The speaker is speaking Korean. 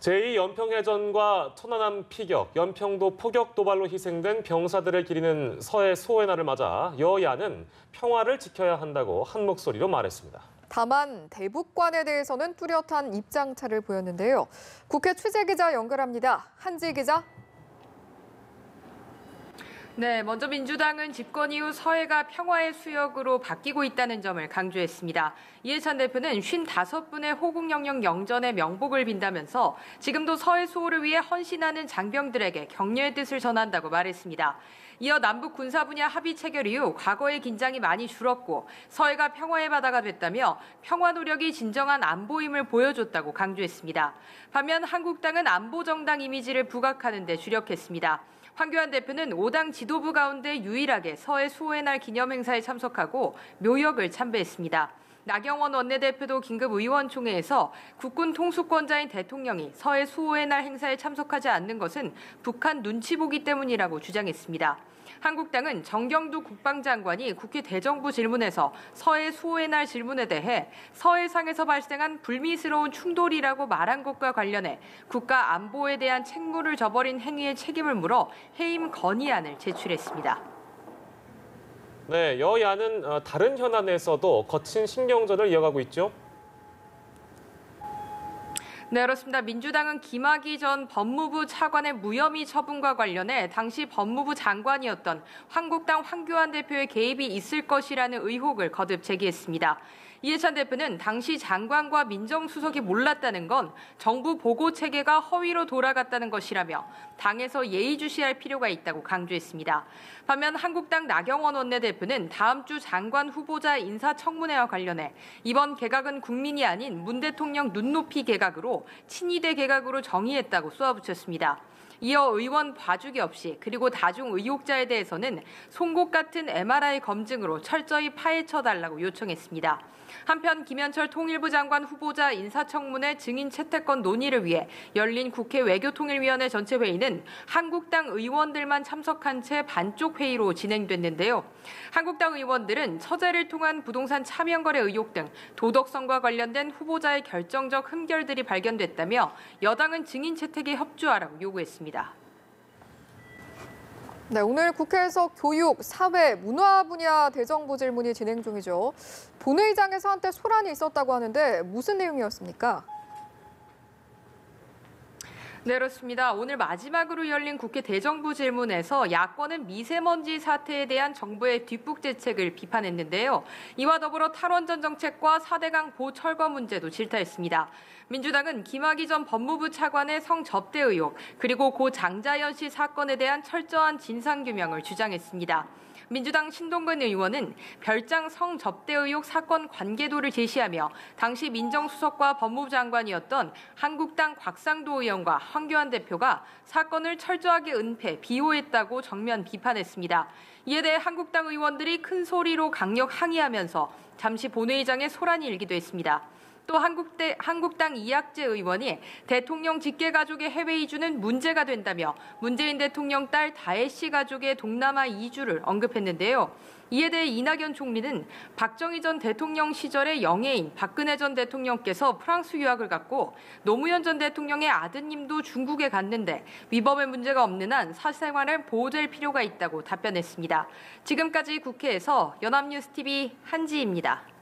제2연평해전과 천안함 피격, 연평도 포격 도발로 희생된 병사들을 기리는 서해 수호의 날을 맞아 여야는 평화를 지켜야 한다고 한 목소리로 말했습니다. 다만 대북관에 대해서는 뚜렷한 입장차를 보였는데요. 국회 취재기자 연결합니다. 한지 기자. 네, 먼저 민주당은 집권 이후 서해가 평화의 수역으로 바뀌고 있다는 점을 강조했습니다. 이해찬 대표는 55분의 호국영령 영전의 명복을 빈다면서 지금도 서해 수호를 위해 헌신하는 장병들에게 격려의 뜻을 전한다고 말했습니다. 이어 남북 군사 분야 합의 체결 이후 과거의 긴장이 많이 줄었고 서해가 평화의 바다가 됐다며 평화 노력이 진정한 안보임을 보여줬다고 강조했습니다. 반면 한국당은 안보정당 이미지를 부각하는 데 주력했습니다. 황교안 대표는 5당 지도부 가운데 유일하게 서해 수호의 날 기념행사에 참석하고 묘역을 참배했습니다. 나경원 원내대표도 긴급 의원총회에서 국군 통수권자인 대통령이 서해 수호의 날 행사에 참석하지 않는 것은 북한 눈치 보기 때문이라고 주장했습니다. 한국당은 정경두 국방장관이 국회 대정부 질문에서 서해 수호의 날 질문에 대해 서해상에서 발생한 불미스러운 충돌이라고 말한 것과 관련해 국가 안보에 대한 책무를 저버린 행위의 책임을 물어 해임 건의안을 제출했습니다. 네, 여야는 다른 현안에서도 거친 신경전을 이어가고 있죠. 네, 그렇습니다. 민주당은 김학의 전 법무부 차관의 무혐의 처분과 관련해 당시 법무부 장관이었던 한국당 황교안 대표의 개입이 있을 것이라는 의혹을 거듭 제기했습니다. 이해찬 대표는 당시 장관과 민정수석이 몰랐다는 건 정부 보고 체계가 허위로 돌아갔다는 것이라며 당에서 예의주시할 필요가 있다고 강조했습니다. 반면 한국당 나경원 원내대표는 다음 주 장관 후보자 인사청문회와 관련해 이번 개각은 국민이 아닌 문 대통령 눈높이 개각으로 친이대 개각으로 정의했다고 쏘아붙였습니다. 이어 의원 봐주기 없이 그리고 다중 의혹자에 대해서는 송곳 같은 MRI 검증으로 철저히 파헤쳐달라고 요청했습니다. 한편 김현철 통일부 장관 후보자 인사청문회 증인 채택권 논의를 위해 열린 국회 외교통일위원회 전체 회의는 한국당 의원들만 참석한 채 반쪽 회의로 진행됐는데요. 한국당 의원들은 처제를 통한 부동산 차명거래 의혹 등 도덕성과 관련된 후보자의 결정적 흠결들이 발견됐다며 여당은 증인 채택에 협조하라고 요구했습니다. 네, 오늘 국회에서 교육, 사회, 문화 분야 대정부 질문이 진행 중이죠. 본회의장에서 한때 소란이 있었다고 하는데 무슨 내용이었습니까? 네, 그렇습니다. 오늘 마지막으로 열린 국회 대정부 질문에서 야권은 미세먼지 사태에 대한 정부의 뒷북대책을 비판했는데요. 이와 더불어 탈원전 정책과 4대강 보철거 문제도 질타했습니다. 민주당은 김학의 전 법무부 차관의 성접대 의혹 그리고 고 장자연 씨 사건에 대한 철저한 진상규명을 주장했습니다. 민주당 신동근 의원은 별장 성접대 의혹 사건 관계도를 제시하며 당시 민정수석과 법무부 장관이었던 한국당 곽상도 의원과 황교안 대표가 사건을 철저하게 은폐, 비호했다고 정면 비판했습니다. 이에 대해 한국당 의원들이 큰 소리로 강력 항의하면서 잠시 본회의장에 소란이 일기도 했습니다. 또 한국당 이학재 의원이 대통령 직계가족의 해외 이주는 문제가 된다며 문재인 대통령 딸 다혜 씨 가족의 동남아 이주를 언급했는데요. 이에 대해 이낙연 총리는 박정희 전 대통령 시절의 영예인 박근혜 전 대통령께서 프랑스 유학을 갔고 노무현 전 대통령의 아드님도 중국에 갔는데 위법의 문제가 없는 한 사생활을 보호될 필요가 있다고 답변했습니다. 지금까지 국회에서 연합뉴스TV 한지입니다.